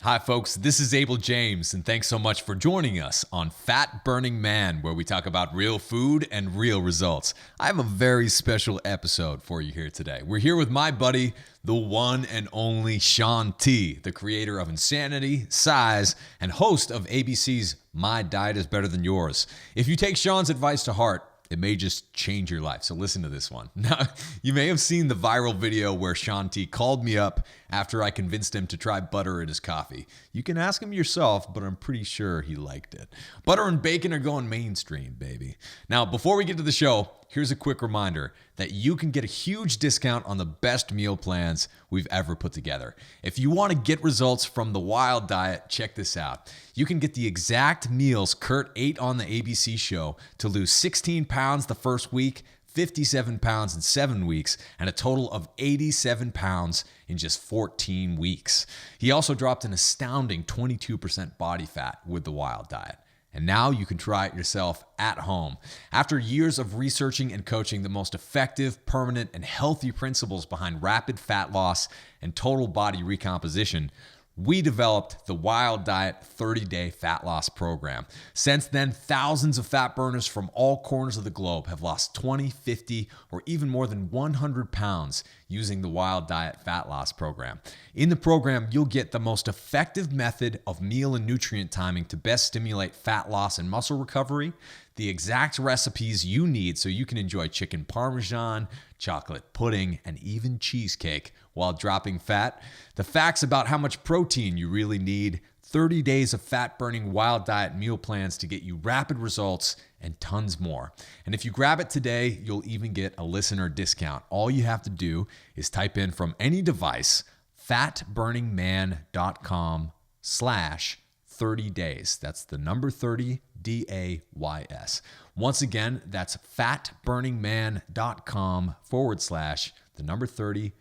Hi, folks. This is Abel James, and thanks so much for joining us on Fat Burning Man, where we talk about real food and real results. I have a very special episode for you here today. We're here with my buddy, the one and only Shaun T, the creator of Insanity, Cize, and host of ABC's My Diet is Better Than Yours. If you take Shaun's advice to heart, it may just change your life. So listen to this one. Now, you may have seen the viral video where Shaun T called me up after I convinced him to try butter in his coffee. You can ask him yourself, but I'm pretty sure he liked it. Butter and bacon are going mainstream, baby. Now, before we get to the show, here's a quick reminder that you can get a huge discount on the best meal plans we've ever put together. If you want to get results from the Wild Diet, check this out. You can get the exact meals Kurt ate on the ABC show to lose 16 pounds the first week, 57 pounds in 7 weeks, and a total of 87 pounds in just 14 weeks. He also dropped an astounding 22% body fat with the Wild Diet. And now you can try it yourself at home. After years of researching and coaching the most effective, permanent, and healthy principles behind rapid fat loss and total body recomposition, we developed the Wild Diet 30-day fat loss program. Since then, thousands of fat burners from all corners of the globe have lost 20, 50, or even more than 100 pounds using the Wild Diet fat loss program. In the program, you'll get the most effective method of meal and nutrient timing to best stimulate fat loss and muscle recovery, the exact recipes you need so you can enjoy chicken parmesan, chocolate pudding, and even cheesecake while dropping fat, the facts about how much protein you really need, 30 days of fat-burning Wild Diet meal plans to get you rapid results, and tons more. And if you grab it today, you'll even get a listener discount. All you have to do is type in from any device, fatburningman.com/30 days. That's the number 30, DAYS. Once again, that's fatburningman.com/the number 30,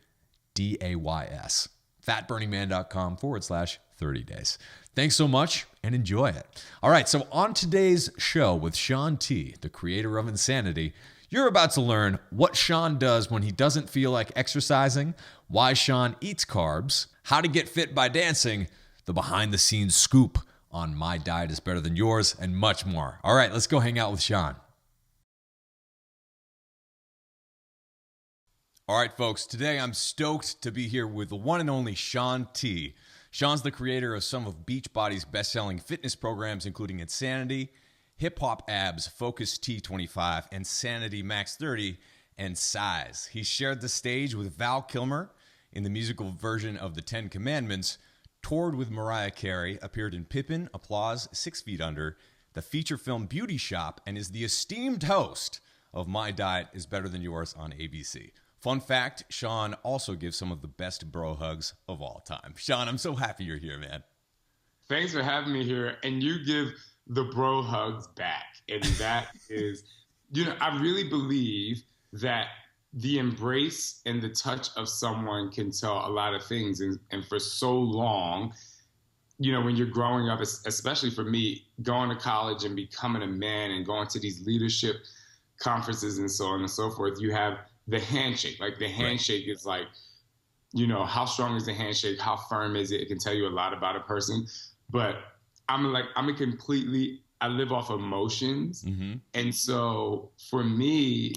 DAYS. fatburningman.com/30 days. Thanks so much and enjoy it. All right, so on today's show with Shaun T, the creator of Insanity, you're about to learn what Shaun does when he doesn't feel like exercising, why Shaun eats carbs, how to get fit by dancing, the behind-the-scenes scoop on My Diet is Better Than Yours, and much more. All right, let's go hang out with Shaun. All right, folks, today I'm stoked to be here with the one and only Shaun T. Shaun's the creator of some of Beachbody's best-selling fitness programs, including Insanity, Hip Hop Abs, Focus T25, Insanity Max 30, and Cize. He shared the stage with Val Kilmer in the musical version of the Ten Commandments, toured with Mariah Carey, appeared in Pippin, Applause, 6 Feet Under, the feature film Beauty Shop, and is the esteemed host of My Diet is Better Than Yours on ABC. Fun fact, Shaun also gives some of the best bro hugs of all time. Shaun, I'm so happy you're here, man. Thanks for having me here. And you give the bro hugs back. And that is, I really believe that the embrace and the touch of someone can tell a lot of things. And for so long, when you're growing up, especially for me, going to college and becoming a man and going to these leadership conferences and so on and so forth, you have the handshake. Like the handshake is like, how strong is the handshake? How firm is it? It can tell you a lot about a person. But I live off emotions. Mm-hmm. And so for me,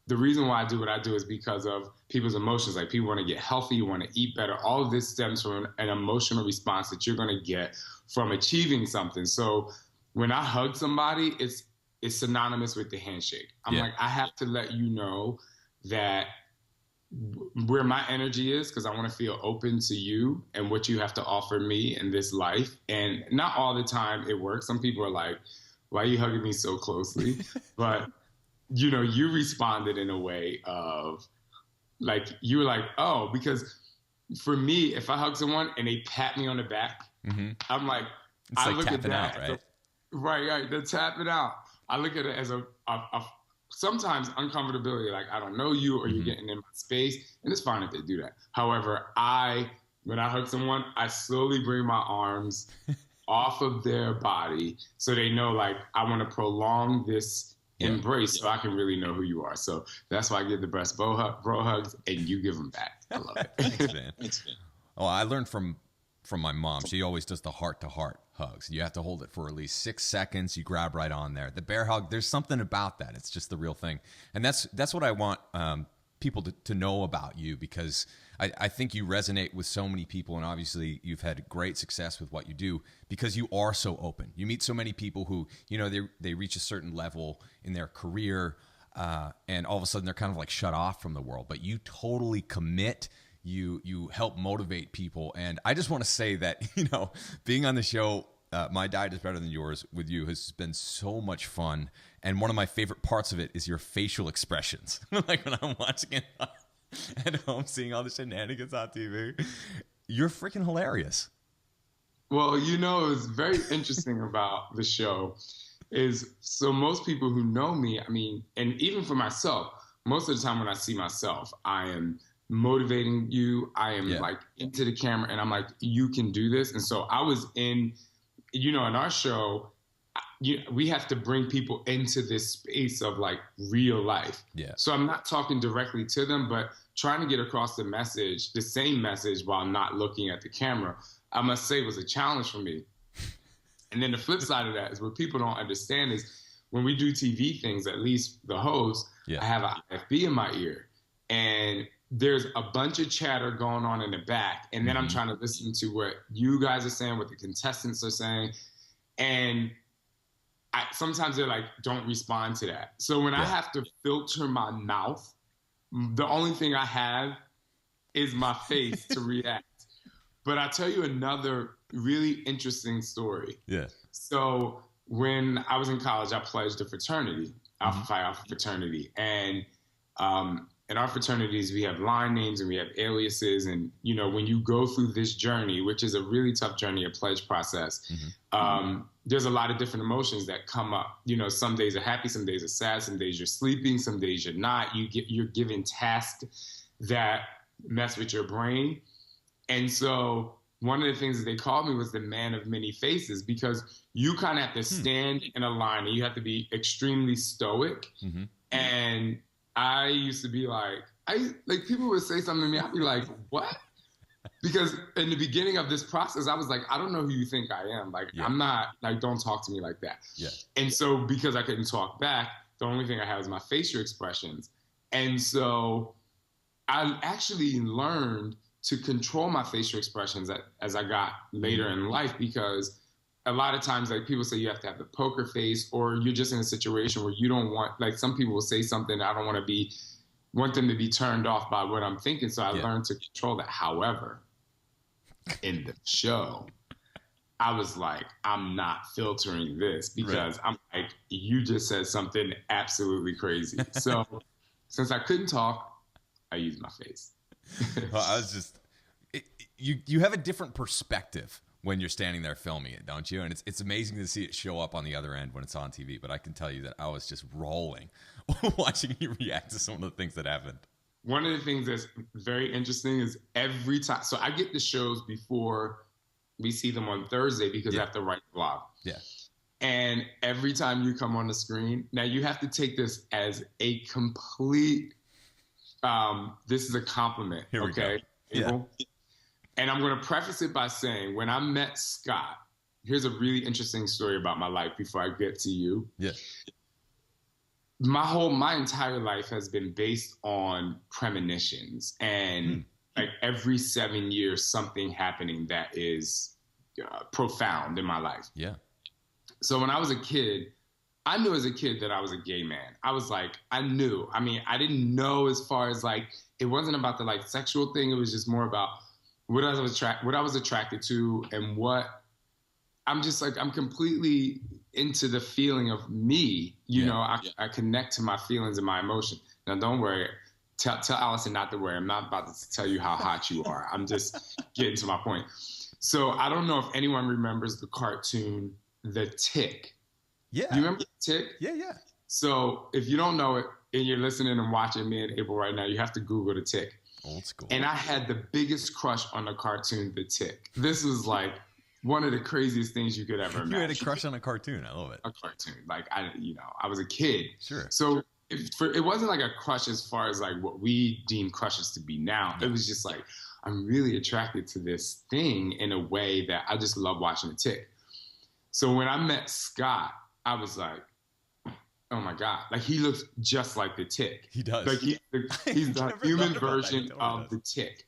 the reason why I do what I do is because of people's emotions. Like people want to get healthy, you want to eat better. All of this stems from an emotional response that you're going to get from achieving something. So when I hug somebody, it's synonymous with the handshake. I'm like, I have to let you know that where my energy is, because I want to feel open to you and what you have to offer me in this life. And not all the time it works. Some people are like, why are you hugging me so closely? But, you responded in a way of like, you were like, oh, because for me, if I hug someone and they pat me on the back, mm-hmm. I'm like, it's like look tapping at that. Out, right? Right. They're tapping out. I look at it as a sometimes uncomfortability, like I don't know you or you're getting in my space, and it's fine if they do that. However, when I hug someone, I slowly bring my arms off of their body so they know like I want to prolong this embrace so I can really know who you are. So that's why I give the best bro hugs and you give them back. I love it. Thanks, man. Well, I learned from from my mom. She always does the heart-to-heart hugs. You have to hold it for at least 6 seconds. You grab right on there. The bear hug, there's something about that. It's just the real thing. And that's what I want people to know about you, because I think you resonate with so many people, and obviously you've had great success with what you do because you are so open. You meet so many people who, you know, they reach a certain level in their career, and all of a sudden they're kind of like shut off from the world, but you totally commit. You help motivate people. And I just want to say that, you know, being on the show, My Diet is Better Than Yours, with you has been so much fun. And one of my favorite parts of it is your facial expressions. Like when I'm watching it at home, seeing all the shenanigans on TV, you're freaking hilarious. Well, you know, it's very interesting about the show is, so most people who know me, I mean, and even for myself, most of the time when I see myself, I am motivating you. I am like into the camera and I'm like, you can do this. And so I was in, you know, in our show, we have to bring people into this space of like real life. Yeah. So I'm not talking directly to them, but trying to get across the message, the same message, while not looking at the camera, I must say was a challenge for me. And then the flip side of that is what people don't understand is when we do TV things, at least the host, I have an IFB in my ear. And there's a bunch of chatter going on in the back. And then I'm trying to listen to what you guys are saying, what the contestants are saying. And sometimes they're like, don't respond to that. So when I have to filter my mouth, the only thing I have is my face to react. But I'll tell you another really interesting story. Yeah. So when I was in college, I pledged a fraternity, Alpha Phi Alpha fraternity. And in our fraternities, we have line names and we have aliases. And, you know, when you go through this journey, which is a really tough journey, a pledge process, there's a lot of different emotions that come up. You know, some days are happy, some days are sad, some days you're sleeping, some days you're not. You're given tasks that mess with your brain. And so one of the things that they called me was the man of many faces, because you kind of have to stand in a line and you have to be extremely stoic. And I used to be like people would say something to me, I'd be like, what? Because in the beginning of this process, I was like, I don't know who you think I am. Like, I'm not, like, don't talk to me like that. Yeah. And so because I couldn't talk back, the only thing I had was my facial expressions. And so I actually learned to control my facial expressions as I got later in life, because a lot of times, like, people say you have to have the poker face, or you're just in a situation where you don't want, like, some people will say something, I don't want them to be turned off by what I'm thinking. So I learned to control that. However, in the show, I was like, I'm not filtering this, because I'm like, you just said something absolutely crazy. So since I couldn't talk, I used my face. Well, I was just, you have a different perspective when you're standing there filming it, don't you? And it's amazing to see it show up on the other end when it's on TV. But I can tell you that I was just rolling watching you react to some of the things that happened. One of the things that's very interesting is every time, so I get the shows before we see them on Thursday, because I have to write the blog. Yeah. And every time you come on the screen, now you have to take this as a complete, this is a compliment. Here we go. Abel? Yeah. And I'm going to preface it by saying, when I met Scott, here's a really interesting story about my life before I get to you. Yeah. My entire life has been based on premonitions, and like every 7 years, something happening that is profound in my life. Yeah. So when I was a kid, I knew as a kid that I was a gay man. I was like, I knew. I mean, I didn't know as far as like, it wasn't about the like sexual thing. It was just more about what I was attracted to, and what I'm just like, I'm completely into the feeling of me. You know, I connect to my feelings and my emotion. Now, don't worry. Tell Allison not to worry. I'm not about to tell you how hot you are. I'm just getting to my point. So I don't know if anyone remembers the cartoon, The Tick. Yeah. Do you remember The Tick? Yeah, yeah. So if you don't know it and you're listening and watching me and Abel right now, you have to Google The Tick. Old school. And I had the biggest crush on the cartoon, The Tick. This was like one of the craziest things you could ever imagine. You had a crush on a cartoon. I love it. A cartoon. Like, I was a kid. Sure. So it wasn't like a crush as far as like what we deem crushes to be now. It was just like, I'm really attracted to this thing in a way that I just love watching it tick. So when I met Scott, I was like, oh my God, like he looks just like the tick. He does. Like he's the human version of the tick.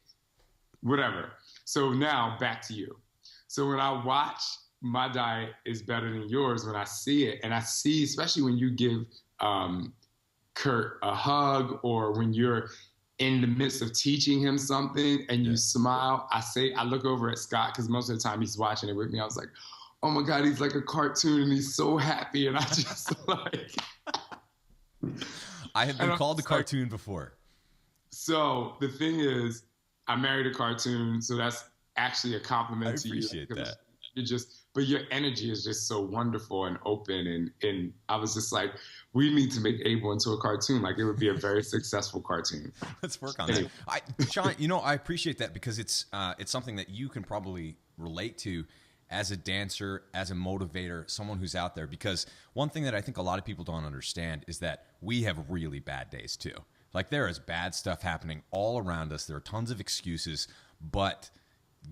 Whatever. So now back to you. So when I watch My Diet is Better Than Yours, when I see it, and I see, especially when you give Kurt a hug, or when you're in the midst of teaching him something and you smile, I look over at Scott, because most of the time he's watching it with me. I was like, oh my God, he's like a cartoon and he's so happy. And I just like... I have been called a cartoon before. So the thing is, I married a cartoon, so that's actually a compliment to you. I appreciate that. But your energy is just so wonderful and open. And I was just like, we need to make Abel into a cartoon. Like, it would be a very successful cartoon. Let's work on that. Shaun, I appreciate that, because it's something that you can probably relate to as a dancer, as a motivator, someone who's out there. Because one thing that I think a lot of people don't understand is that we have really bad days too. Like, there is bad stuff happening all around us. There are tons of excuses, but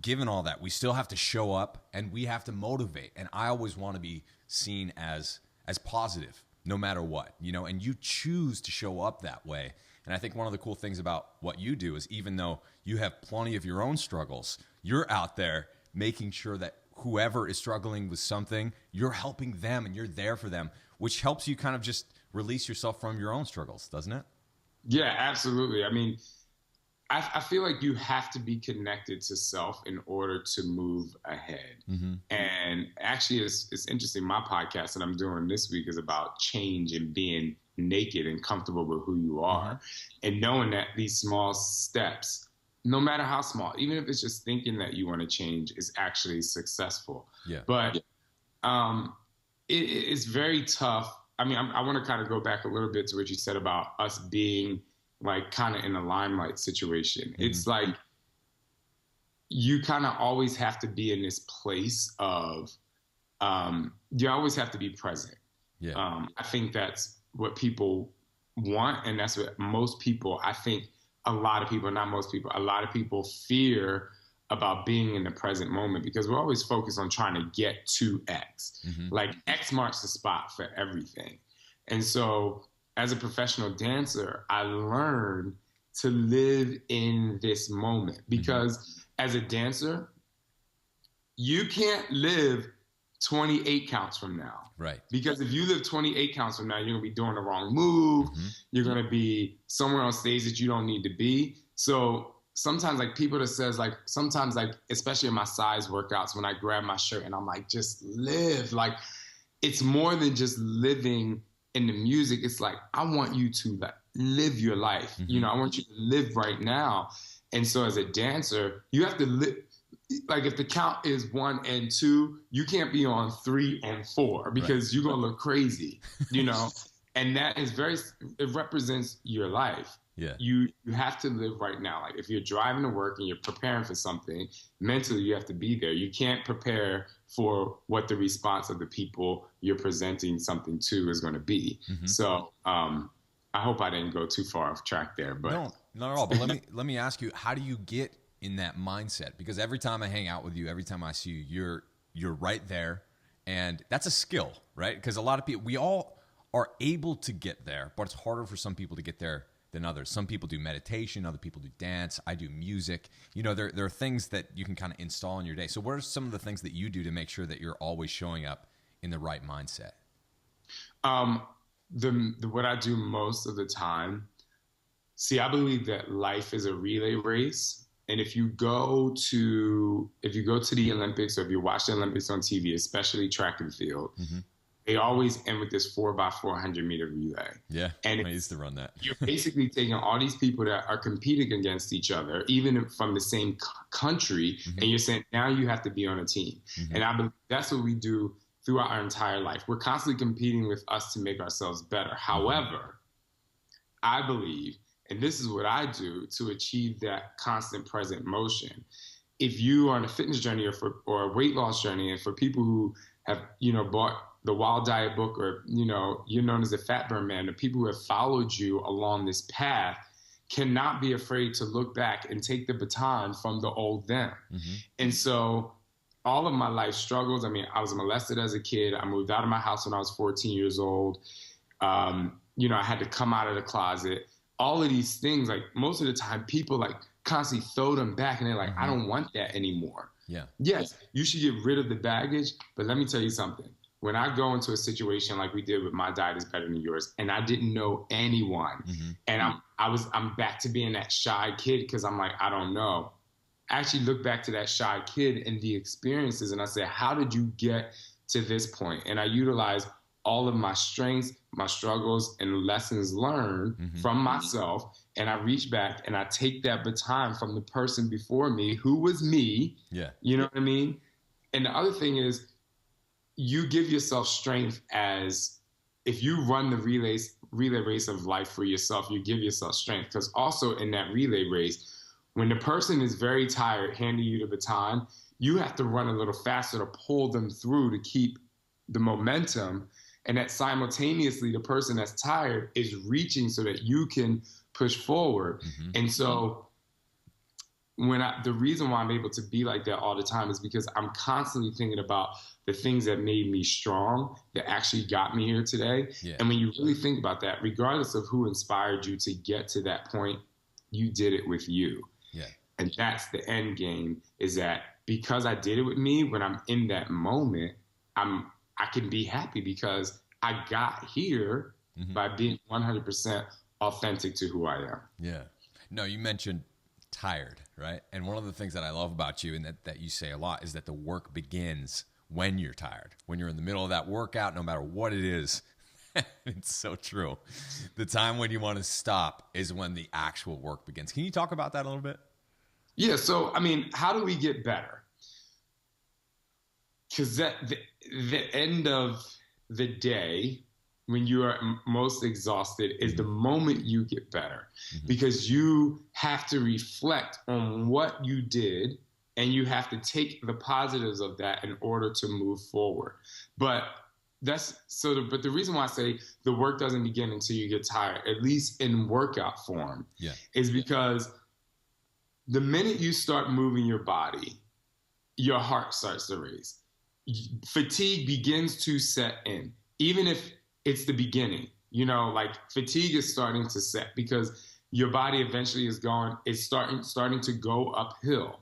given all that, we still have to show up and we have to motivate. And I always want to be seen as positive, no matter what, and you choose to show up that way. And I think one of the cool things about what you do is, even though you have plenty of your own struggles, you're out there making sure that whoever is struggling with something, you're helping them and you're there for them, which helps you kind of just release yourself from your own struggles, doesn't it? Yeah, absolutely. I mean, I feel like you have to be connected to self in order to move ahead. Mm-hmm. And actually, it's interesting. My podcast that I'm doing this week is about change and being naked and comfortable with who you are, and knowing that these small steps, no matter how small, even if it's just thinking that you want to change, is actually successful. Yeah. But it's very tough. I mean, I want to kind of go back a little bit to what you said about us being like kind of in a limelight situation. Mm-hmm. It's like you kind of always have to be in this place of, you always have to be present. Yeah. I think that's what people want. And that's what most people, I think a lot of people, not most people, a lot of people fear about being in the present moment, because we're always focused on trying to get to X. Mm-hmm. Like X marks the spot for everything. And so as a professional dancer, I learned to live in this moment, because as a dancer, you can't live 28 counts from now. Right. Because if you live 28 counts from now, you're going to be doing the wrong move. Mm-hmm. You're going to be somewhere on stage that you don't need to be. So sometimes, like, people that says, like, sometimes, like, especially in my Cize workouts, when I grab my shirt and I'm like, just live. Like, it's more than just living in the music. It's like, I want you to, like, live your life. Mm-hmm. I want you to live right now. And so as a dancer, you have to live. Like, if the count is 1 and 2, you can't be on 3 and 4, because you're going to look crazy, and that is it represents your life. Yeah. You have to live right now. Like, if you're driving to work and you're preparing for something, mentally you have to be there. You can't prepare for what the response of the people you're presenting something to is going to be. Mm-hmm. So I hope I didn't go too far off track there. But no, not at all. But let me ask you, how do you get in that mindset? Because every time I hang out with you, every time I see you, you're right there, and that's a skill, right? Because a lot of people, we all are able to get there, but it's harder for some people to get there than others. Some people do meditation, other people do dance. I do music. There are things that you can kind of install in your day. So what are some of the things that you do to make sure that you're always showing up in the right mindset? What I do most of the time, I believe that life is a relay race. And if you go to the Olympics, or if you watch the Olympics on TV, especially track and field, mm-hmm. they always end with this 4x400 meter relay. Yeah, and I used to run that. You're basically taking all these people that are competing against each other, even from the same country, mm-hmm. and you're saying, now you have to be on a team. Mm-hmm. And I believe that's what we do throughout our entire life. We're constantly competing with us to make ourselves better. Mm-hmm. However, I believe, and this is what I do to achieve that constant present motion. If you are on a fitness journey or a weight loss journey, and for people who have, bought the Wild Diet book, or, you're known as the Fat Burn Man, the people who have followed you along this path cannot be afraid to look back and take the baton from the old them. Mm-hmm. And so all of my life struggles, I was molested as a kid. I moved out of my house when I was 14 years old. I had to come out of the closet. All of these things, like, most of the time people like constantly throw them back and they're like, I don't want that anymore. Yeah. Yes, you should get rid of the baggage, but let me tell you something. When I go into a situation like we did with My Diet is Better Than Yours, and I didn't know anyone, and I'm back to being that shy kid because I'm like, I don't know. I actually look back to that shy kid and the experiences, and I say, how did you get to this point? And I utilize all of my strengths, my struggles, and lessons learned from myself, and I reach back and I take that baton from the person before me who was me. Yeah. You know what I mean? And the other thing is, you give yourself strength as if you run the relay race of life for yourself, you give yourself strength. Because also in that relay race, when the person is very tired handing you the baton, you have to run a little faster to pull them through to keep the momentum. And that simultaneously, the person that's tired is reaching so that you can push forward. And so the reason why I'm able to be like that all the time is because I'm constantly thinking about the things that made me strong, that actually got me here today. Yeah. And when you really think about that, regardless of who inspired you to get to that point, you did it with you. Yeah. And that's the end game, is that because I did it with me, when I'm in that moment, I can be happy because I got here by being 100% authentic to who I am. Yeah. No, you mentioned tired, right? And one of the things that I love about you, and that you say a lot, is that the work begins when you're tired, when you're in the middle of that workout, no matter what it is. It's so true. The time when you want to stop is when the actual work begins. Can you talk about that a little bit? Yeah. So, how do we get better? Because the end of the day, when you are most exhausted, is the moment you get better, because you have to reflect on what you did and you have to take the positives of that in order to move forward. But the reason why I say the work doesn't begin until you get tired, at least in workout form, is because the minute you start moving your body, your heart starts to race. Fatigue begins to set in, even if it's the beginning. Like, fatigue is starting to set because your body eventually is starting to go uphill.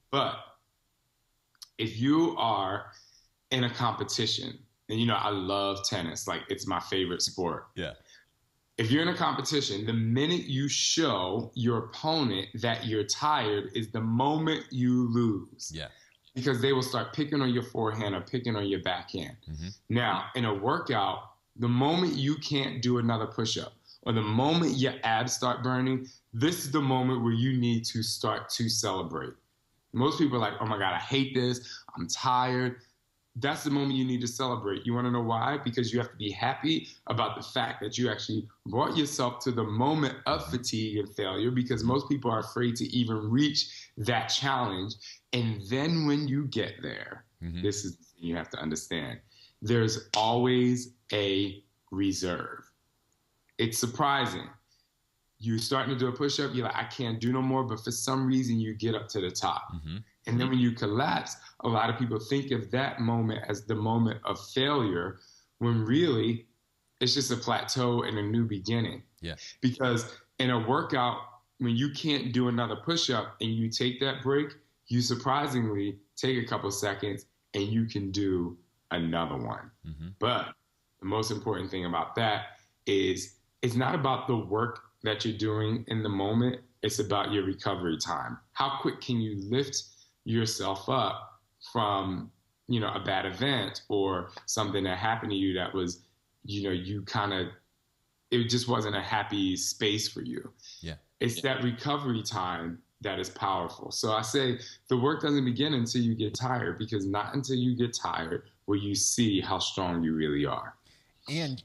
But if you are in a competition, and I love tennis, like, it's my favorite sport. Yeah. If you're in a competition, the minute you show your opponent that you're tired is the moment you lose. Yeah. Because they will start picking on your forehand or picking on your backhand. Now, in a workout, the moment you can't do another push-up, or the moment your abs start burning, this is the moment where you need to start to celebrate. Most people are like, oh my God, I hate this, I'm tired. That's the moment you need to celebrate. You want to know why? Because you have to be happy about the fact that you actually brought yourself to the moment of fatigue and failure, because most people are afraid to even reach that challenge. And then when you get there, this is the thing you have to understand. There's always a reserve. It's surprising. You're starting to do a push-up, you're like, I can't do no more, but for some reason you get up to the top. And then when you collapse, a lot of people think of that moment as the moment of failure, when really it's just a plateau and a new beginning. Yeah. Because in a workout, when you can't do another push-up and you take that break, you surprisingly take a couple seconds and you can do another one. But the most important thing about that is it's not about the work that you're doing in the moment. It's about your recovery time. How quick can you lift yourself up from, a bad event or something that happened to you that was, it just wasn't a happy space for you. Yeah. It's that recovery time that is powerful. So I say the work doesn't begin until you get tired, because not until you get tired will you see how strong you really are. And,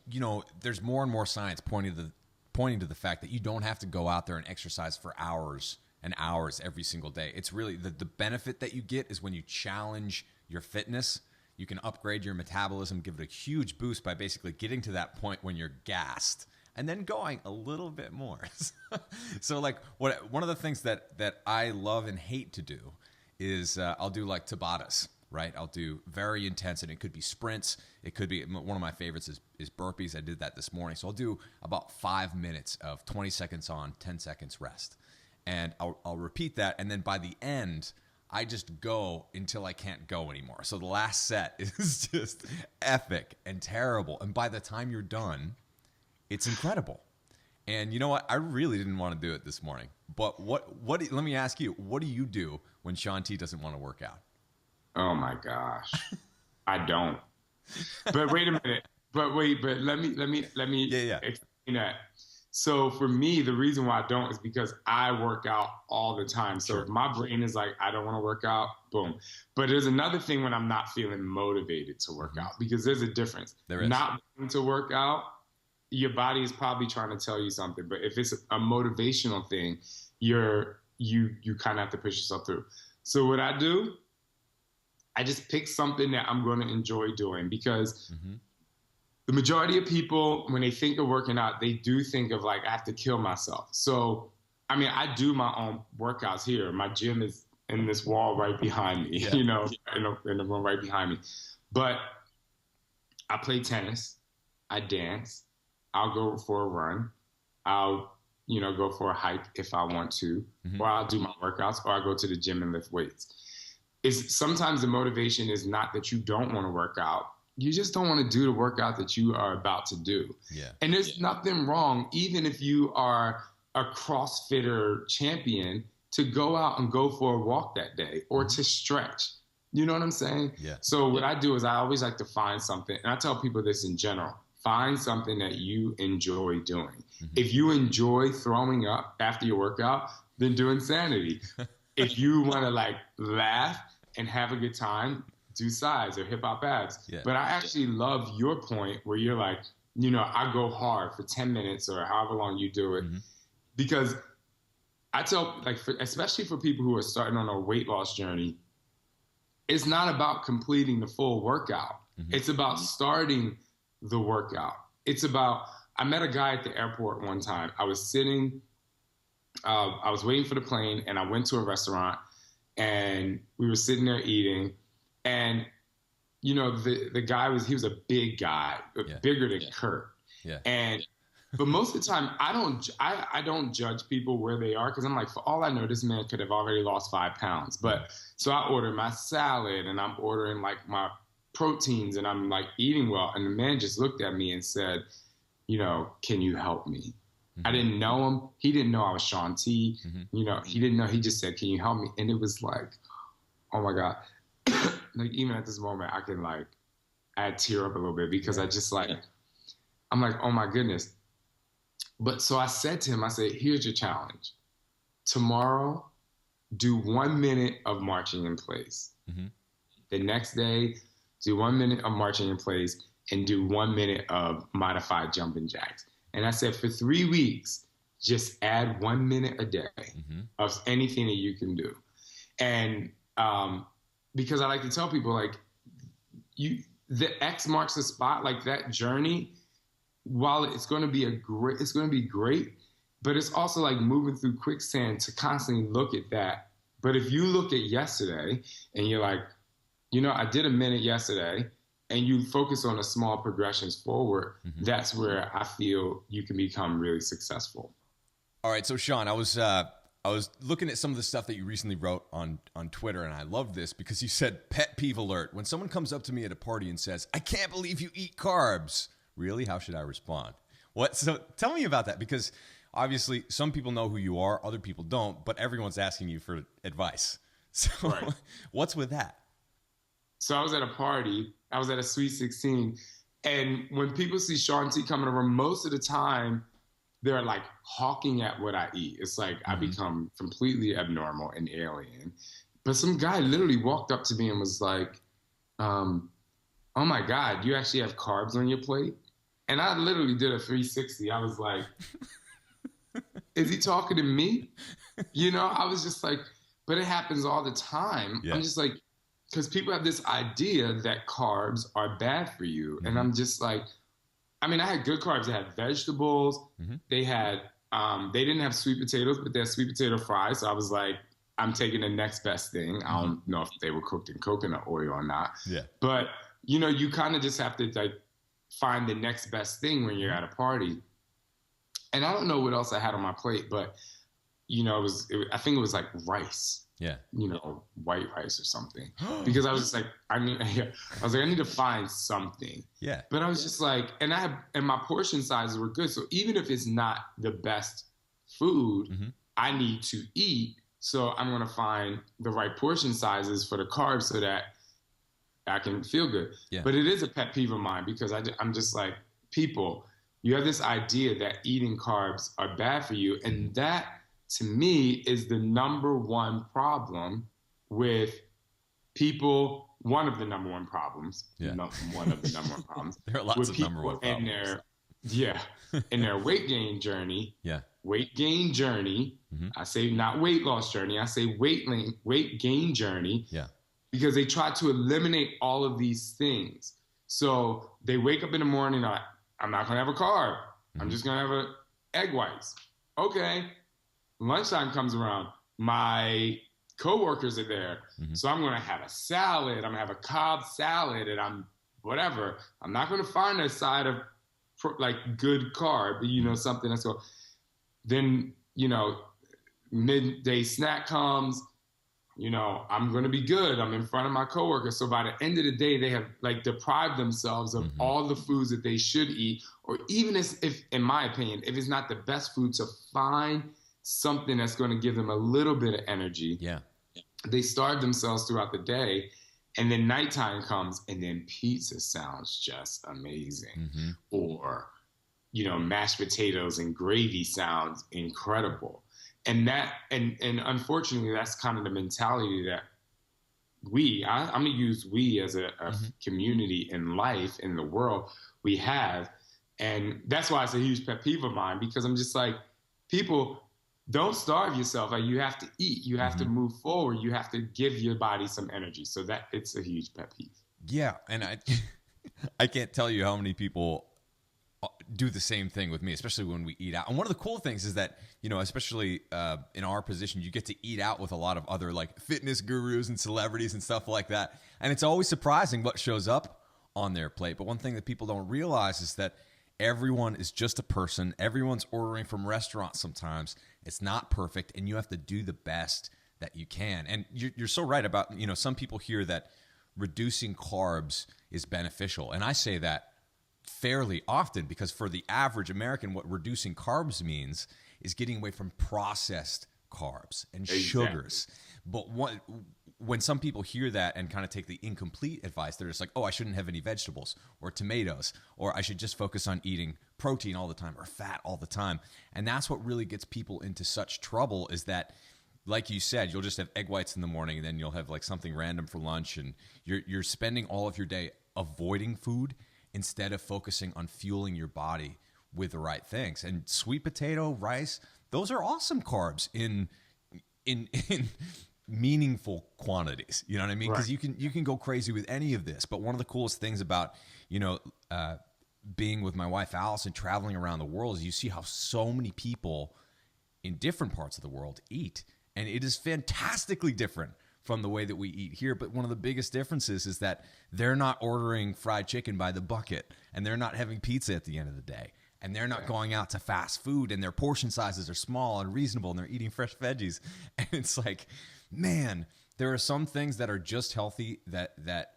there's more and more science pointing to the fact that you don't have to go out there and exercise for hours and hours every single day. It's really the benefit that you get is when you challenge your fitness, You can upgrade your metabolism, give it a huge boost by basically getting to that point when you're gassed and then going a little bit more. So like one of the things that I love and hate to do is I'll do like Tabatas, right? I'll do very intense, and it could be sprints. It could be, one of my favorites is burpees. I did that this morning. So I'll do about 5 minutes of 20 seconds on, 10 seconds rest. And I'll repeat that. And then by the end, I just go until I can't go anymore. So the last set is just epic and terrible. And by the time you're done, it's incredible. And you know what? I really didn't want to do it this morning. But let me ask you, what do you do when Shaun T doesn't want to work out? Oh my gosh. I don't. But wait a minute. But let me explain that. So for me, the reason why I don't is because I work out all the time. So if my brain is like, I don't want to work out, boom. But there's another thing when I'm not feeling motivated to work out, because there's a difference. There is. Not wanting to work out, your body is probably trying to tell you something. But if it's a motivational thing, you kind of have to push yourself through. So what I do, I just pick something that I'm going to enjoy doing, because the majority of people, when they think of working out, they do think of like, I have to kill myself. So, I mean, I do my own workouts here. My gym is in this wall right behind me, in the room right behind me. But I play tennis. I dance. I'll go for a run. I'll, go for a hike if I want to, or I'll do my workouts, or I go to the gym and lift weights. Sometimes the motivation is not that you don't want to work out. You just don't want to do the workout that you are about to do. Yeah. And there's nothing wrong, even if you are a CrossFitter champion, to go out and go for a walk that day, or to stretch. You know what I'm saying? Yeah. So what I do is I always like to find something, and I tell people this in general: find something that you enjoy doing. If you enjoy throwing up after your workout, then do Insanity. If you want to like laugh and have a good time, do Cize or Hip Hop Abs. Yeah. But I actually love your point where you're like, I go hard for 10 minutes or however long you do it. Because I tell, like, especially for people who are starting on a weight loss journey, it's not about completing the full workout. It's about starting the workout. It's about, I met a guy at the airport one time. I was sitting, I was waiting for the plane, and I went to a restaurant, and we were sitting there eating. And, the guy he was a big guy, bigger than Kurt. Yeah. But most of the time, I don't judge people where they are, because I'm like, for all I know, this man could have already lost 5 pounds. But so I ordered my salad, and I'm ordering like my proteins, and I'm like eating well. And the man just looked at me and said, can you help me? I didn't know him. He didn't know I was Shaun T. He didn't know. He just said, can you help me? And it was like, oh my God. Like, even at this moment, I can I tear up a little bit, because I just I'm like, oh my goodness. But so I said to him, I said, here's your challenge. Tomorrow, do 1 minute of marching in place. The next day, do 1 minute of marching in place, and do 1 minute of modified jumping jacks. And I said, for 3 weeks, just add 1 minute a day of anything that you can do. And because I like to tell people, like, the X marks the spot, like that journey, while it's going to be great, but it's also like moving through quicksand to constantly look at that. But if you look at yesterday and you're like, I did a minute yesterday, and you focus on the small progressions forward, that's where I feel you can become really successful. All right. So Shaun, I was looking at some of the stuff that you recently wrote on Twitter, and I love this because you said, pet peeve alert. When someone comes up to me at a party and says, I can't believe you eat carbs. Really? How should I respond? So tell me about that, because obviously some people know who you are, other people don't, but everyone's asking you for advice. So right. What's with that? So I was at a party. I was at a Sweet 16. And when people see Shaun T coming over, most of the time, they're like hawking at what I eat. It's like I become completely abnormal and alien. But some guy literally walked up to me and was like, oh my God, you actually have carbs on your plate? And I literally did a 360. I was like, is he talking to me? I was just like, but it happens all the time. Yeah. I'm just like, because people have this idea that carbs are bad for you. And I'm just like, I mean, I had good carbs. I had vegetables. They had, they didn't have sweet potatoes, but they had sweet potato fries. So I was like, I'm taking the next best thing. I don't know if they were cooked in coconut oil or not. Yeah. But, you know, you kind of just have to like find the next best thing when you're at a party. And I don't know what else I had on my plate, but, you know, I think it was like rice. Yeah. You know, white rice or something. Because I was just like, I mean, I was like, I need to find something. Yeah. But I was just like, and my portion sizes were good. So even if it's not the best food, I need to eat. So I'm going to find the right portion sizes for the carbs so that I can feel good. Yeah. But it is a pet peeve of mine because I'm just like, people, you have this idea that eating carbs are bad for you. And that, to me, is the number one problem with people. One of the number one problems. Yeah. One of the number one problems. There are lots of number one problems. In their weight gain journey. Yeah. Weight gain journey. I say not weight loss journey. I say weight gain journey. Yeah. Because they try to eliminate all of these things. So they wake up in the morning, I'm not going to have a carb. I'm just going to have egg whites. Okay. Lunchtime comes around. My coworkers are there. So I'm going to have a salad. I'm going to have a Cobb salad and I'm whatever. I'm not going to find a side of like good carb, you know, something that's go. Then, you know, midday snack comes. You know, I'm going to be good. I'm in front of my coworkers. So by the end of the day, they have like deprived themselves of all the foods that they should eat. Or even if, in my opinion, if it's not the best food, to find something that's going to give them a little bit of energy. Yeah. They starve themselves throughout the day. And then nighttime comes and then pizza sounds just amazing. Or, you know, mashed potatoes and gravy sounds incredible. And unfortunately, that's kind of the mentality that I'm going to use we as a community in life, in the world, we have. And that's why it's a huge pet peeve of mine, because I'm just like, people, don't starve yourself. Like, you have to eat. You have to move forward. You have to give your body some energy. So that it's a huge pet peeve. Yeah. And I can't tell you how many people do the same thing with me, especially when we eat out. And one of the cool things is that, you know, especially in our position, you get to eat out with a lot of other like fitness gurus and celebrities and stuff like that. And it's always surprising what shows up on their plate. But one thing that people don't realize is that everyone is just a person. Everyone's ordering from restaurants sometimes. It's not perfect, and you have to do the best that you can. And you're so right about, you know, some people hear that reducing carbs is beneficial. And I say that fairly often, because for the average American, what reducing carbs means is getting away from processed carbs and sugars. But when some people hear that and kind of take the incomplete advice, they're just like, oh, I shouldn't have any vegetables or tomatoes, or I should just focus on eating protein all the time or fat all the time. And that's what really gets people into such trouble, is that, like you said, you'll just have egg whites in the morning, and then you'll have like something random for lunch, and you're spending all of your day avoiding food instead of focusing on fueling your body with the right things. And sweet potato, rice, those are awesome carbs in meaningful quantities. You know what I mean? Because you can go crazy with any of this. But one of the coolest things about, you know, being with my wife Alice and traveling around the world is you see how so many people in different parts of the world eat. And it is fantastically different from the way that we eat here. But one of the biggest differences is that they're not ordering fried chicken by the bucket, and they're not having pizza at the end of the day, and they're not going out to fast food, and their portion sizes are small and reasonable, and they're eating fresh veggies. And it's like, man, there are some things that are just healthy that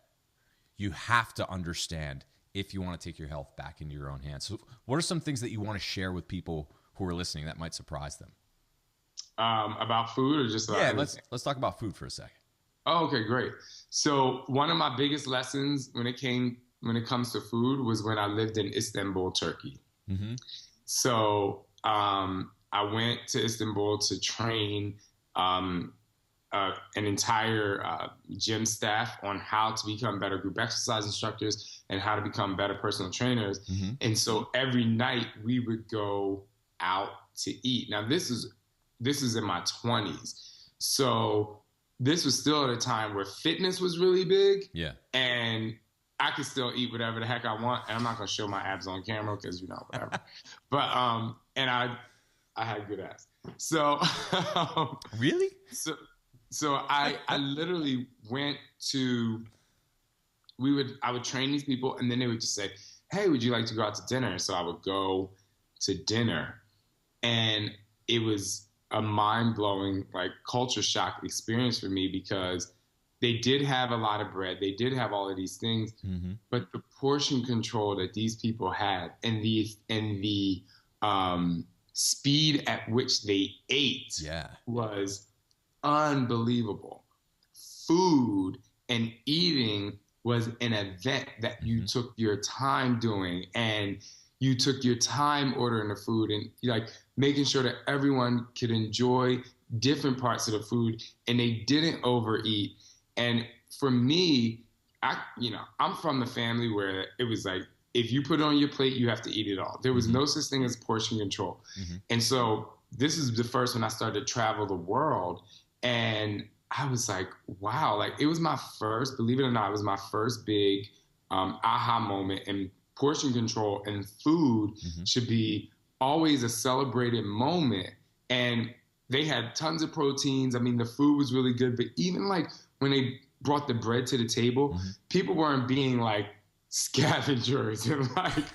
you have to understand if you want to take your health back into your own hands. So what are some things that you want to share with people who are listening that might surprise them? About food, or just about everything? Let's talk about food for a second. Oh, okay, great. So one of my biggest lessons when it comes to food was when I lived in Istanbul, Turkey. So I went to Istanbul to train an entire gym staff on how to become better group exercise instructors and how to become better personal trainers. And so every night we would go out to eat. Now this is in my 20s. So this was still at a time where fitness was really big. Yeah. And I could still eat whatever the heck I want. And I'm not going to show my abs on camera because, whatever. But, and I had good abs. So, really? So I literally went to, I would train these people, and then they would just say, hey, would you like to go out to dinner? So I would go to dinner, and it was a mind-blowing, like, culture shock experience for me, because they did have a lot of bread. They did have all of these things, but the portion control that these people had, and the speed at which they ate was unbelievable. Food and eating was an event that you took your time doing, and you took your time ordering the food, and like making sure that everyone could enjoy different parts of the food and they didn't overeat. And for me, I'm from the family where it was like, if you put it on your plate, you have to eat it all. There was no such thing as portion control. And so this is the first when I started to travel the world, and I was like, wow, like it was my first, believe it or not, it was my first big aha moment. And portion control and food should be always a celebrated moment. And they had tons of proteins. I mean, the food was really good, but even like when they brought the bread to the table, people weren't being like scavengers and like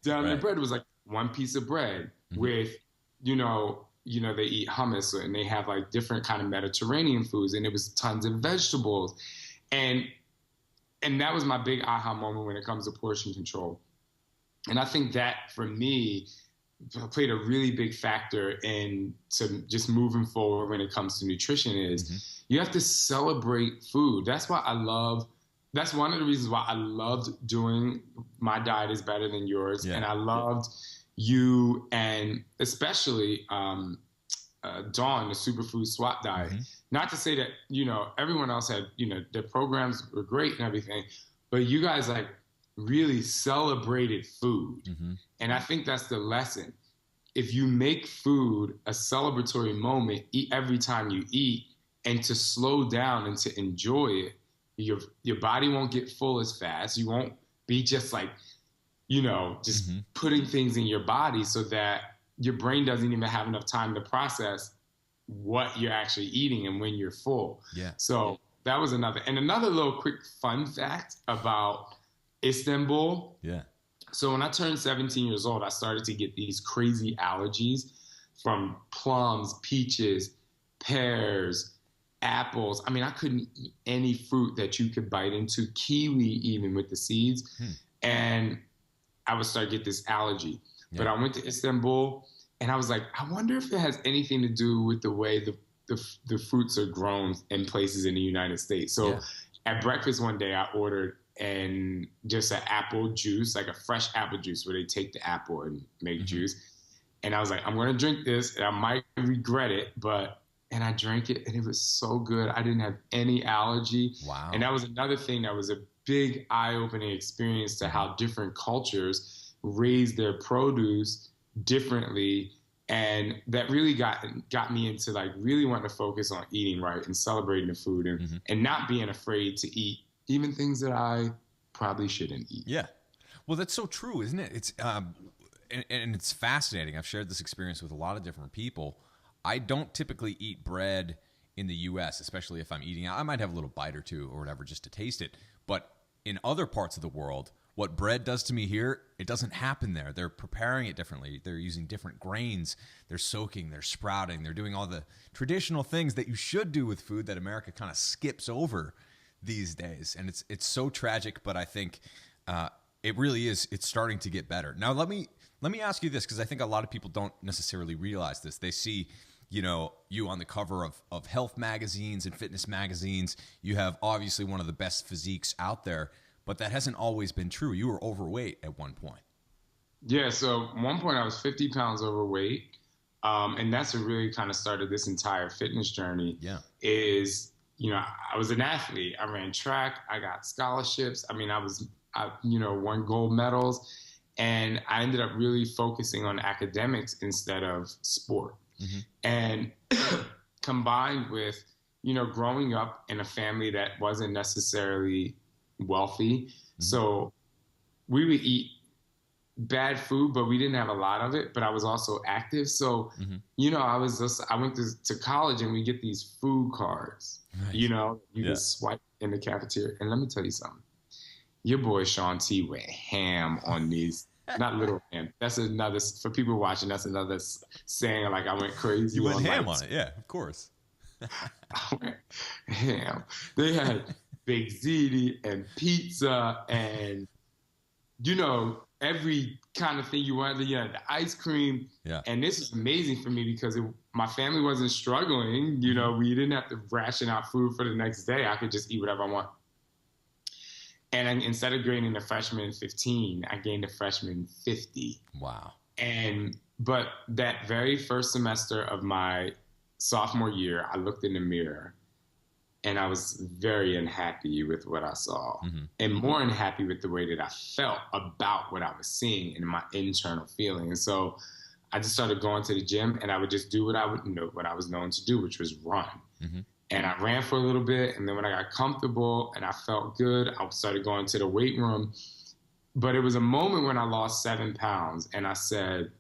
down the bread. It was like one piece of bread with, they eat hummus, and they have like different kind of Mediterranean foods, and it was tons of vegetables. And that was my big aha moment when it comes to portion control. And I think that for me played a really big factor in to just moving forward when it comes to nutrition is you have to celebrate food. That's one of the reasons why I loved doing My Diet is Better Than Yours. And I loved you, and especially Dawn, the Superfood Swap Diet. Not to say that, everyone else had, their programs were great and everything, but you guys like really celebrated food. And I think that's the lesson. If you make food a celebratory moment, eat every time you eat, and to slow down and to enjoy it, your body won't get full as fast. You won't be just like, just putting things in your body so that your brain doesn't even have enough time to process what you're actually eating and when you're full. So that was another little quick fun fact about Istanbul. So when I turned 17 years old, I started to get these crazy allergies from plums, peaches, pears, apples. I mean, I couldn't eat any fruit that you could bite into, kiwi even with the seeds. And I would start to get this allergy. But I went to Istanbul, and I was like, I wonder if it has anything to do with the way the fruits are grown in places in the United States. So at breakfast one day, I ordered just an apple juice, like a fresh apple juice, where they take the apple and make juice. And I was like, I'm going to drink this, and I might regret it, and I drank it, and it was so good. I didn't have any allergy. Wow. And that was another thing that was a big eye-opening experience to how different cultures raise their produce differently. And that really got me into like really wanting to focus on eating right and celebrating the food and not being afraid to eat even things that I probably shouldn't eat. Yeah. Well, that's so true, isn't it? It's and it's fascinating. I've shared this experience with a lot of different people. I don't typically eat bread in the U.S., especially if I'm eating out. I might have a little bite or two or whatever just to taste it. But in other parts of the world, what bread does to me here, it doesn't happen there. They're preparing it differently. They're using different grains. They're soaking, they're sprouting. They're doing all the traditional things that you should do with food that America kind of skips over these days. And it's so tragic, but I think it really is. It's starting to get better. Now, let me ask you this, because I think a lot of people don't necessarily realize this. They see, you on the cover of health magazines and fitness magazines. You have obviously one of the best physiques out there, but that hasn't always been true. You were overweight at one point. Yeah, so at one point I was 50 pounds overweight. And that's what really kind of started this entire fitness journey. I was an athlete. I ran track. I got scholarships. I mean, I won gold medals. And I ended up really focusing on academics instead of sport. And combined with, growing up in a family that wasn't necessarily wealthy. So we would eat bad food, but we didn't have a lot of it. But I was also active. So, I went to college and we get these food cards, Right. you just swipe in the cafeteria. And let me tell you something. Your boy Shaun T went ham on these. Not little ham. That's another, for people watching, that's another saying like I went crazy. You went on ham like, on it. Yeah, of course. I went ham. They had big ziti and pizza and, every kind of thing you wanted. The ice cream. Yeah. And this is amazing for me because my family wasn't struggling. We didn't have to ration out food for the next day. I could just eat whatever I want. And instead of gaining a freshman 15, I gained a freshman 50. Wow. But that very first semester of my sophomore year, I looked in the mirror and I was very unhappy with what I saw, and more unhappy with the way that I felt about what I was seeing and my internal feeling. And so I just started going to the gym, and I would just do what I was known to do, which was run. And I ran for a little bit, and then when I got comfortable and I felt good, I started going to the weight room. But it was a moment when I lost 7 pounds, and I said,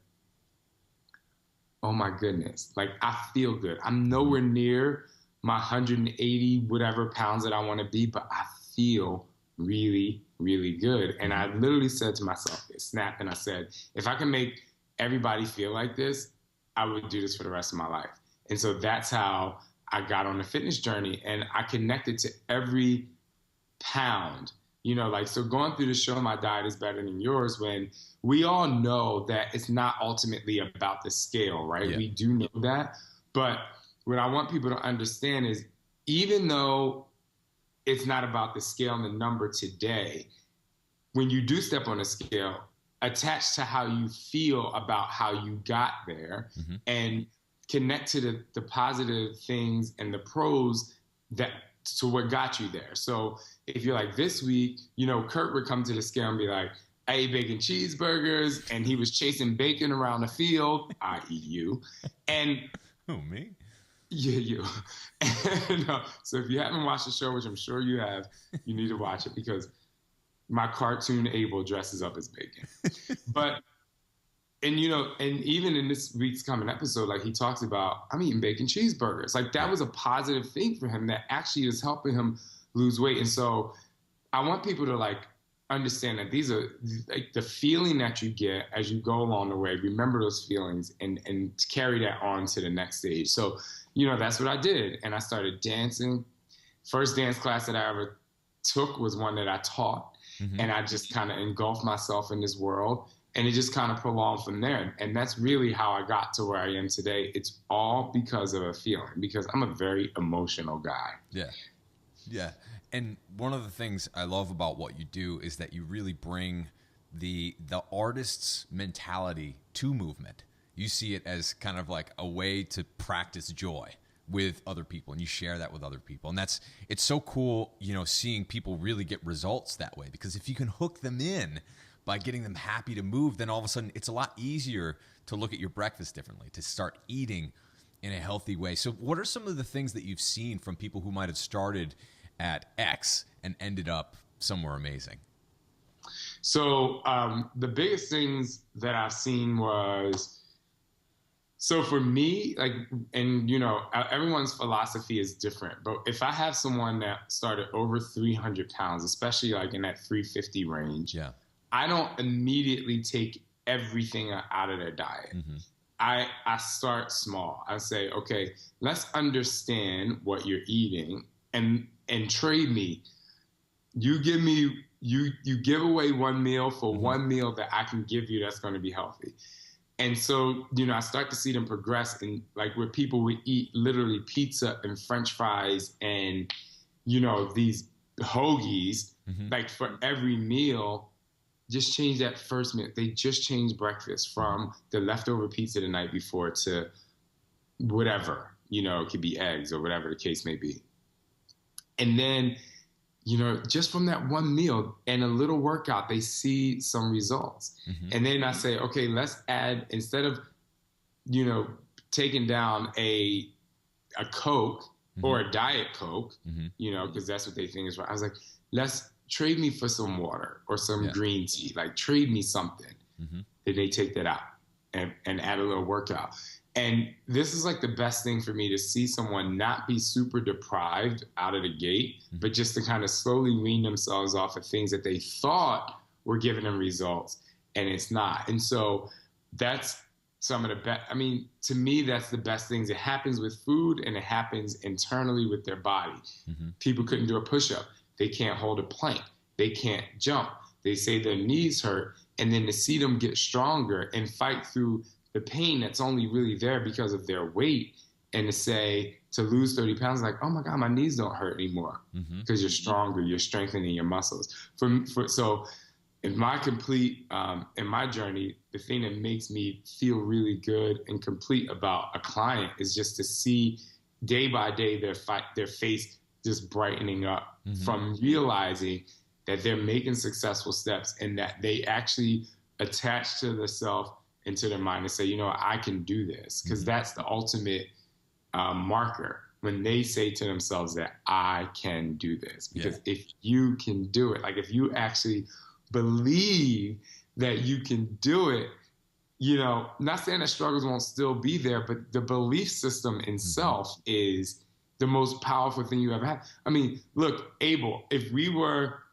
oh my goodness, like I feel good. I'm nowhere near my 180 whatever pounds that I want to be, but I feel really, really good. And I literally said to myself, it snapped, and I said, if I can make everybody feel like this, I would do this for the rest of my life. And so that's how I got on the fitness journey, and I connected to every pound, so going through the show, My Diet is Better Than Yours, when we all know that it's not ultimately about the scale, right? Yeah. We do know that. But what I want people to understand is, even though it's not about the scale and the number today, when you do step on a scale, attached to how you feel about how you got there, and connect to the positive things and the pros to what got you there. So if you're like, this week, Kurt would come to the scale and be like, I ate bacon cheeseburgers, and he was chasing bacon around the field, i.e. you. And who, me? Yeah, you. And, so if you haven't watched the show, which I'm sure you have, you need to watch it, because my cartoon Abel dresses up as bacon. And even in this week's coming episode, like, he talks about, I'm eating bacon cheeseburgers. Like, that was a positive thing for him that actually is helping him lose weight. And so I want people to understand that these are the feeling that you get as you go along the way. Remember those feelings and carry that on to the next stage. So, that's what I did. And I started dancing. First dance class that I ever took was one that I taught. And I just kind of engulfed myself in this world. And it just kind of prolonged from there. And that's really how I got to where I am today. It's all because of a feeling, because I'm a very emotional guy. Yeah. Yeah. And one of the things I love about what you do is that you really bring the artist's mentality to movement. You see it as kind of like a way to practice joy with other people, and you share that with other people. And it's so cool, seeing people really get results that way, because if you can hook them in by getting them happy to move, then all of a sudden it's a lot easier to look at your breakfast differently, to start eating in a healthy way. So what are some of the things that you've seen from people who might have started at X and ended up somewhere amazing? So the biggest things that I've seen was, so for me, everyone's philosophy is different, but if I have someone that started over 300 pounds, especially in that 350 range, I don't immediately take everything out of their diet. I start small. I say, okay, let's understand what you're eating and trade me. You give away one meal for one meal that I can give you that's going to be healthy. And so, I start to see them progress, and where people would eat literally pizza and French fries and, these hoagies, for every meal, just change that first meal. They just changed breakfast from the leftover pizza the night before to whatever, it could be eggs or whatever the case may be. And then, just from that one meal and a little workout, they see some results. And then I say, okay, let's add, instead of, taking down a Coke or a Diet Coke, you know, because that's what they think is right. I was like, let's trade me for some water or some green tea. Like, trade me something. Then they take that out and add a little workout. And this is like the best thing for me, to see someone not be super deprived out of the gate, but just to kind of slowly wean themselves off of things that they thought were giving them results, and it's not. And so that's some of the best. I mean, to me, that's the best things. It happens with food, and it happens internally with their body. People couldn't do a push-up. They can't hold a plank. They can't jump. They say their knees hurt. And then to see them get stronger and fight through the pain that's only really there because of their weight, and to lose 30 pounds, like, oh my God, my knees don't hurt anymore because you're stronger, you're strengthening your muscles. So in my in my journey, the thing that makes me feel really good and complete about a client is just to see day by day their face just brightening up from realizing that they're making successful steps, and that they actually attach to the self into their mind and say, you know, I can do this. Because that's the ultimate marker, when they say to themselves that I can do this. Because if you can do it, like if you actually believe that you can do it, you know, not saying that struggles won't still be there, but the belief system in self is the most powerful thing you ever have. I mean, look, Abel, if we were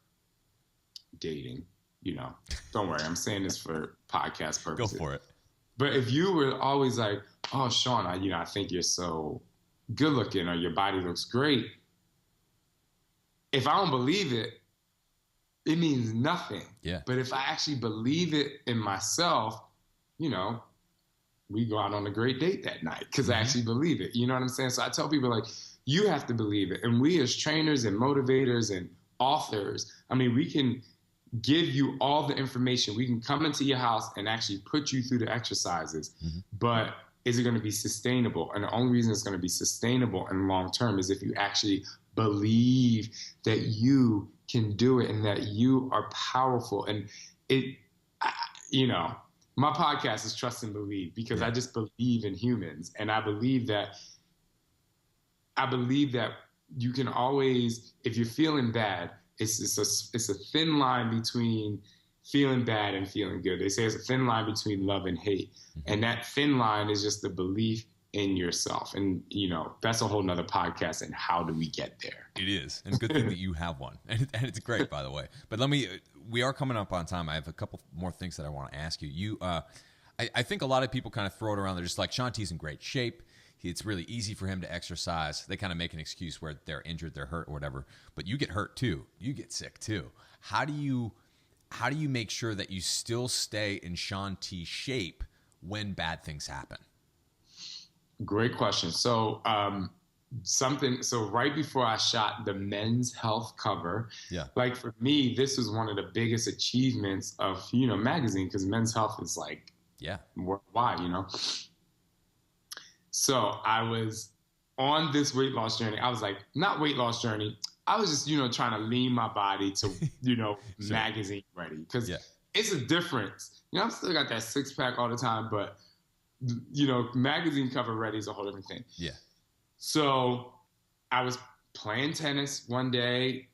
dating, you know, don't worry, I'm saying this for podcast purposes. Go for it. But if you were always like, oh, Shaun, I think you're so good looking, or your body looks great. If I don't believe it, it means nothing. Yeah. But if I actually believe it in myself, you know, we go out on a great date that night because I actually believe it. You know what I'm saying? So I tell people, like, you have to believe it. And we as trainers and motivators and authors, I mean, we can give you all the information. We can come into your house and actually put you through the exercises, but is it going to be sustainable? And the only reason it's going to be sustainable and long-term is if you actually believe that you can do it and that you are powerful. And you know, my podcast is Trust and Believe, because I just believe in humans. And I believe that you can always, if you're feeling bad, it's a thin line between feeling bad and feeling good. They say it's a thin line between love and hate. And that thin line is just the belief in yourself. And, you know, that's a whole nother podcast. And how do we get there? It is. And good thing that you have one. And it's great, by the way. But we are coming up on time. I have a couple more things that I want to ask you. I think a lot of people kind of throw it around. They're just like, Shaun T's in great shape. It's really easy for him to exercise. They kind of make an excuse where they're injured, they're hurt, or whatever. But you get hurt too. You get sick too. How do you make sure that you still stay in Shaun T shape when bad things happen? Great question. So right before I shot the Men's Health cover, like for me, this was one of the biggest achievements of, you know, magazine, because Men's Health is like worldwide, you know. So I was on this weight loss journey. I was like, not weight loss journey. I was just, you know, trying to lean my body to, you know, magazine ready. Because it's a difference. You know, I've still got that six pack all the time, but, you know, magazine cover ready is a whole different thing. Yeah. So I was playing tennis one day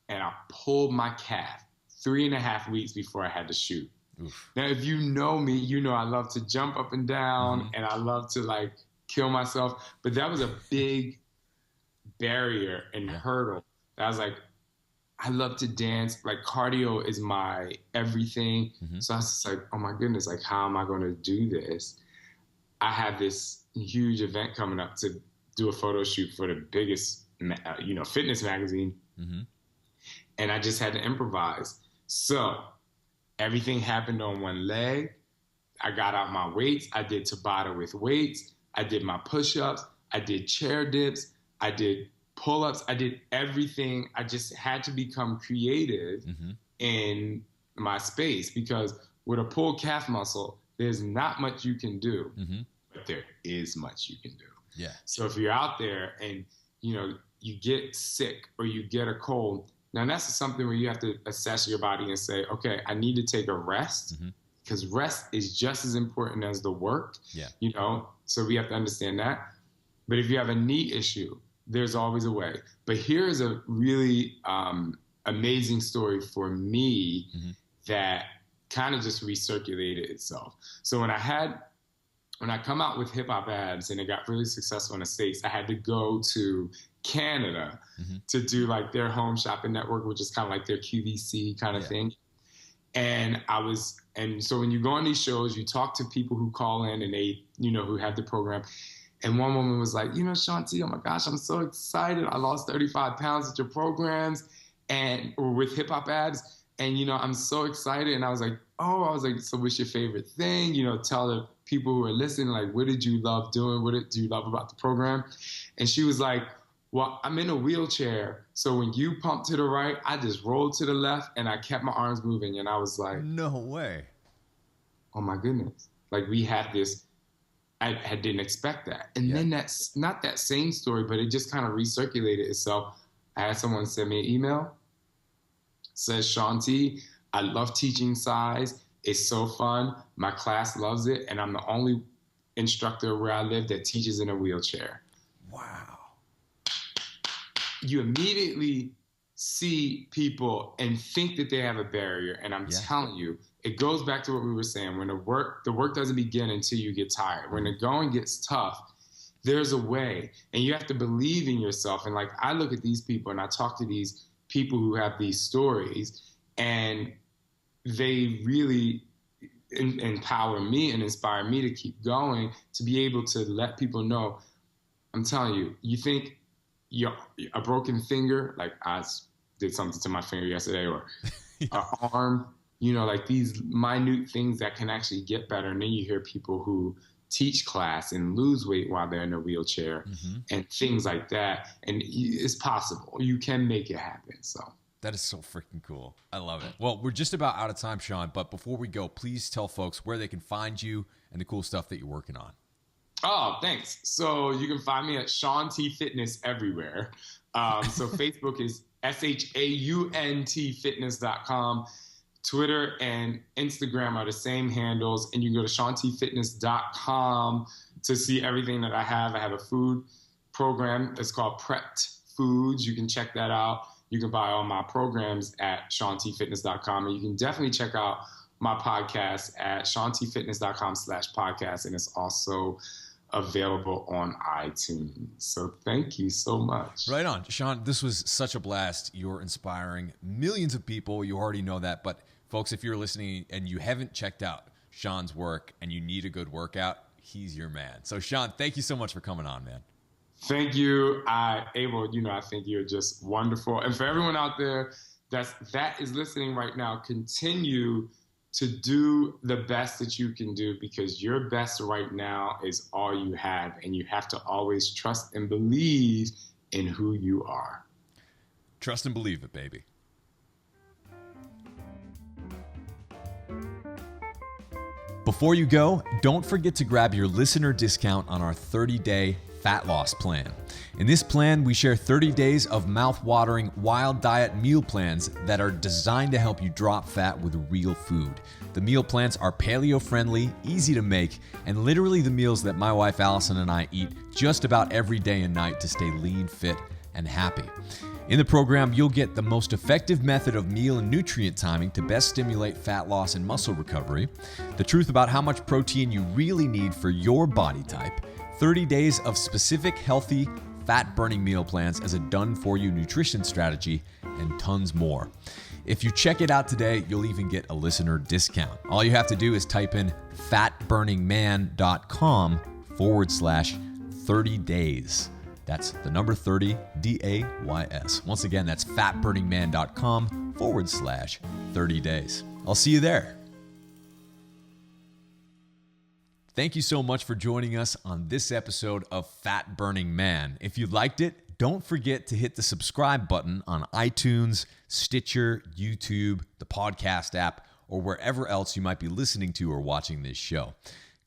and I pulled my calf 3.5 weeks before I had to shoot. Oof. Now, if you know me, you know I love to jump up and down and I love to like kill myself. But that was a big barrier and hurdle. I was like, I love to dance. Like cardio is my everything. So I was just like, oh my goodness, like how am I going to do this? I have this huge event coming up to do a photo shoot for the biggest, you know, fitness magazine. And I just had to improvise. So everything happened on one leg. I got out my weights. I did Tabata with weights. I did my push-ups. I did chair dips. I did pull-ups. I did everything. I just had to become creative in my space, because with a pulled calf muscle, there's not much you can do, but there is much you can do. Yeah. So if you're out there and, you know, you get sick or you get a cold, now that's something where you have to assess your body and say, okay, I need to take a rest, because rest is just as important as the work, you know, so we have to understand that. But if you have a knee issue, there's always a way. But here's a really amazing story for me that kind of just recirculated itself. So when I come out with Hip Hop Abs and it got really successful in the States, I had to go to Canada to do like their home shopping network, which is kind of like their QVC kind of thing. And so when you go on these shows, you talk to people who call in and they, who have the program. And one woman was like, Shaun T, oh my gosh, I'm so excited. I lost 35 pounds with your programs or with Hip Hop Abs. And, I'm so excited. And I was like, so what's your favorite thing? Tell the people who are listening, like, what did you love doing? What did you love about the program? And she was like, well, I'm in a wheelchair. So when you pump to the right, I just rolled to the left and I kept my arms moving. And I was like, no way. Oh my goodness. Like we had this, I didn't expect that. And then that's not that same story, but it just kind of recirculated itself. I had someone send me an email, says, Shaun T, I love teaching Cize. It's so fun. My class loves it. And I'm the only instructor where I live that teaches in a wheelchair. Wow. You immediately see people and think that they have a barrier. And I'm telling you, it goes back to what we were saying. When the work doesn't begin until you get tired. When the going gets tough, there's a way. And you have to believe in yourself. And like I look at these people and I talk to these people who have these stories, and they really empower me and inspire me to keep going, to be able to let people know, I'm telling you, you think a broken finger, like I did something to my finger yesterday, or an arm, like these minute things that can actually get better. And then you hear people who teach class and lose weight while they're in a wheelchair and things like that. And it's possible. You can make it happen. So that is so freaking cool. I love it. Well, we're just about out of time, Shaun, but before we go, please tell folks where they can find you and the cool stuff that you're working on. Oh, thanks. So you can find me at Shaun T Fitness everywhere. So Facebook is SHAUNTfitness.com. Twitter and Instagram are the same handles. And you can go to ShaunTFitness.com to see everything that I have. I have a food program. It's called Prepped Foods. You can check that out. You can buy all my programs at ShaunTFitness.com. And you can definitely check out my podcast at ShaunTFitness.com/podcast. And it's also available on iTunes. So thank you so much. Right on. Shaun, this was such a blast. You're inspiring millions of people. You already know that. But folks, if you're listening and you haven't checked out Shaun's work and you need a good workout, he's your man. So Shaun, thank you so much for coming on, man. Thank you. Abel, I think you're just wonderful. And for everyone out there that is listening right now, continue to do the best that you can do, because your best right now is all you have. And you have to always trust and believe in who you are. Trust and believe it, baby. Before you go, don't forget to grab your listener discount on our 30-day fat loss plan. In this plan, we share 30 days of mouth-watering wild diet meal plans that are designed to help you drop fat with real food. The meal plans are paleo-friendly, easy to make, and literally the meals that my wife Allison and I eat just about every day and night to stay lean, fit, and happy. In the program, you'll get the most effective method of meal and nutrient timing to best stimulate fat loss and muscle recovery, the truth about how much protein you really need for your body type, 30 days of specific healthy, fat-burning meal plans as a done-for-you nutrition strategy, and tons more. If you check it out today, you'll even get a listener discount. All you have to do is type in fatburningman.com/30 days. That's the number 30, DAYS. Once again, that's fatburningman.com/30 days. I'll see you there. Thank you so much for joining us on this episode of Fat Burning Man. If you liked it, don't forget to hit the subscribe button on iTunes, Stitcher, YouTube, the podcast app, or wherever else you might be listening to or watching this show.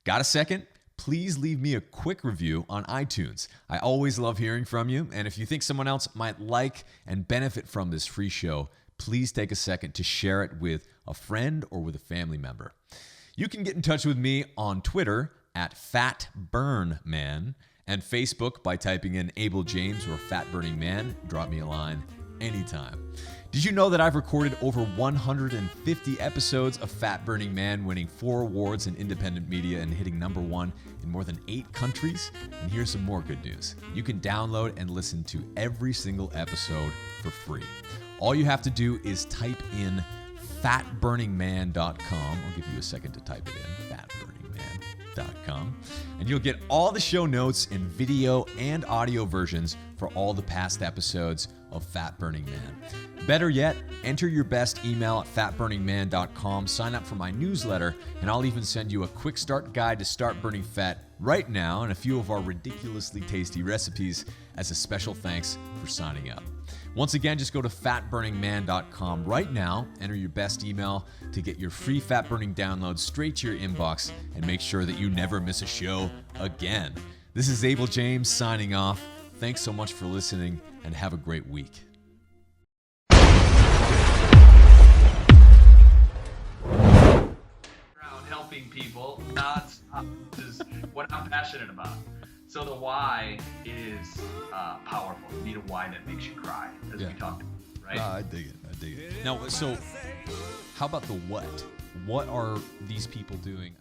Got a second? Please leave me a quick review on iTunes. I always love hearing from you, and if you think someone else might like and benefit from this free show, please take a second to share it with a friend or with a family member. You can get in touch with me on Twitter at FatBurnMan, and Facebook by typing in Abel James or Fat Burning Man. Drop me a line anytime. Did you know that I've recorded over 150 episodes of Fat Burning Man, winning 4 awards in independent media and hitting #1 in more than 8 countries? And here's some more good news. You can download and listen to every single episode for free. All you have to do is type in fatburningman.com. I'll give you a second to type it in, fatburningman.com. And you'll get all the show notes in video and audio versions for all the past episodes of Fat Burning Man. Better yet, enter your best email at fatburningman.com, sign up for my newsletter, and I'll even send you a quick start guide to start burning fat right now and a few of our ridiculously tasty recipes as a special thanks for signing up. Once again, just go to fatburningman.com right now, enter your best email to get your free fat burning download straight to your inbox, and make sure that you never miss a show again. This is Abel James signing off. Thanks so much for listening, and have a great week. Around helping people nonstop is what I'm passionate about. So the why is powerful. You need a why that makes you cry, as we talked about, right? I dig it. Now, so how about the what? What are these people doing?